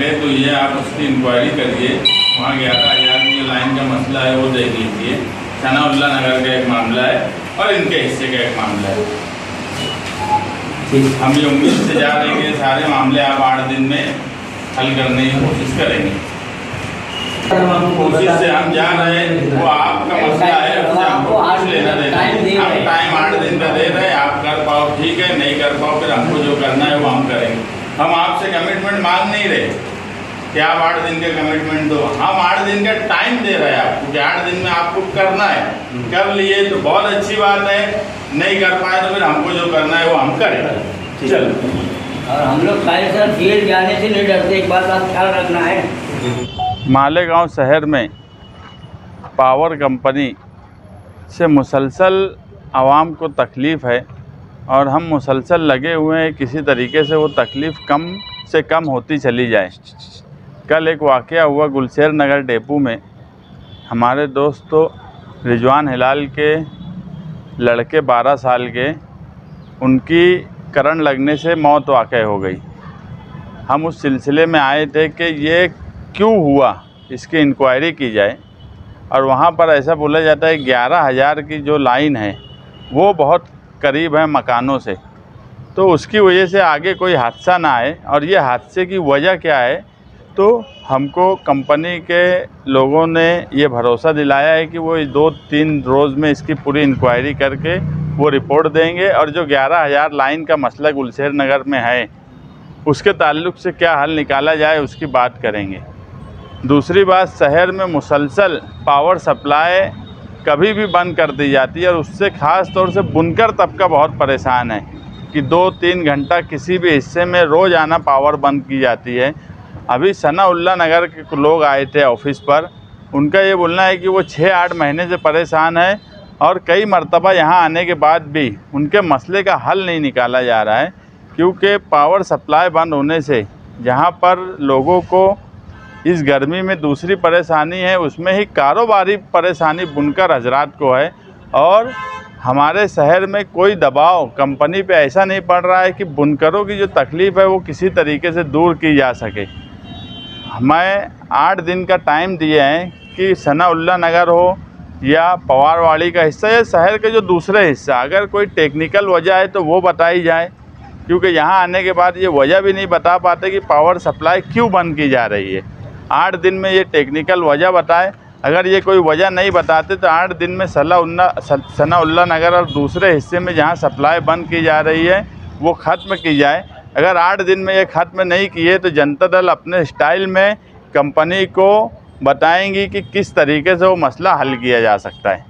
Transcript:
होंगे तो ये आप उसकी इंक्वायरी करिए। वहाँ 11,000 की जो लाइन का मसला है वो देख लीजिए। सनाउल्लाह नगर का एक मामला है और इनके हिस्से का एक मामला है। हम ये उम्मीद से जा रहे हैं कि सारे मामले आप 8 दिन में हल करने की कोशिश करेंगे। कोशिश से हम जा रहे हैं, वो आपका मसला है, उससे हमको कुछ लेना देना है। हम टाइम 8 दिन का दे रहे हैं, आप कर पाओ ठीक है, नहीं कर पाओ फिर हमको जो करना है वो हम करेंगे। हम आपसे कमिटमेंट मांग नहीं रहे कि आप 8 दिन का कमिटमेंट दो, हम 8 दिन का टाइम दे रहे हैं आपको कि 8 दिन में आपको करना है। कर लिए तो बहुत अच्छी बात है, नहीं कर पाए तो फिर हमको जो करना है वो हम करेंगे। चलो, और हम लोग सारे सर फील्ड जाने से नहीं डरते, एक बात आप ख्याल रखना है। मालेगांव शहर में पावर कंपनी से मुसलसल आवाम को तकलीफ़ है और हम मुसलसल लगे हुए हैं किसी तरीके से वो तकलीफ़ कम से कम होती चली जाए। कल एक वाक़या हुआ गुलशेर नगर डेपो में, हमारे दोस्त रिजवान हिलाल के लड़के 12 साल के, उनकी करंट लगने से मौत वाक़या हो गई। हम उस सिलसिले में आए थे कि ये क्यों हुआ इसकी इंक्वायरी की जाए। और वहाँ पर ऐसा बोला जाता है 11,000 की जो लाइन है वो बहुत करीब है मकानों से, तो उसकी वजह से आगे कोई हादसा ना आए। और ये हादसे की वजह क्या है, तो हमको कंपनी के लोगों ने ये भरोसा दिलाया है कि वो 2-3 रोज़ में इसकी पूरी इंक्वायरी करके वो रिपोर्ट देंगे और जो 11,000 लाइन का मसला गुलशेर नगर में है उसके ताल्लुक़ से क्या हल निकाला जाए उसकी बात करेंगे। दूसरी बात, शहर में मुसलसल पावर सप्लाई कभी भी बंद कर दी जाती है और उससे ख़ास तौर से बुनकर तबका बहुत परेशान है कि 2-3 घंटा किसी भी हिस्से में रोज़ आना पावर बंद की जाती है। अभी सनाउल्लाह नगर के लोग आए थे ऑफिस पर, उनका ये बोलना है कि वो 6-8 महीने से परेशान है और कई मरतबा यहाँ आने के बाद भी उनके मसले का हल नहीं निकाला जा रहा है, क्योंकि पावर सप्लाई बंद होने से जहाँ पर लोगों को इस गर्मी में दूसरी परेशानी है, उसमें ही कारोबारी परेशानी बुनकर हजरात को है। और हमारे शहर में कोई दबाव कंपनी पे ऐसा नहीं पड़ रहा है कि बुनकरों की जो तकलीफ़ है वो किसी तरीके से दूर की जा सके। हमें 8 दिन का टाइम दिए हैं कि सनाउल्लाह नगर हो या पवारवाड़ी का हिस्सा या शहर के जो दूसरे हिस्सा, अगर कोई टेक्निकल वजह है तो वो बताई जाए, क्योंकि यहाँ आने के बाद ये वजह भी नहीं बता पाते कि पावर सप्लाई क्यों बंद की जा रही है। 8 दिन में ये टेक्निकल वजह बताए। अगर ये कोई वजह नहीं बताते तो 8 दिन में सनाउल्लाह नगर और दूसरे हिस्से में जहाँ सप्लाई बंद की जा रही है वो ख़त्म की जाए। अगर 8 दिन में ये ख़त्म नहीं किए तो जनता दल अपने स्टाइल में कंपनी को बताएंगी कि किस तरीके से वो मसला हल किया जा सकता है।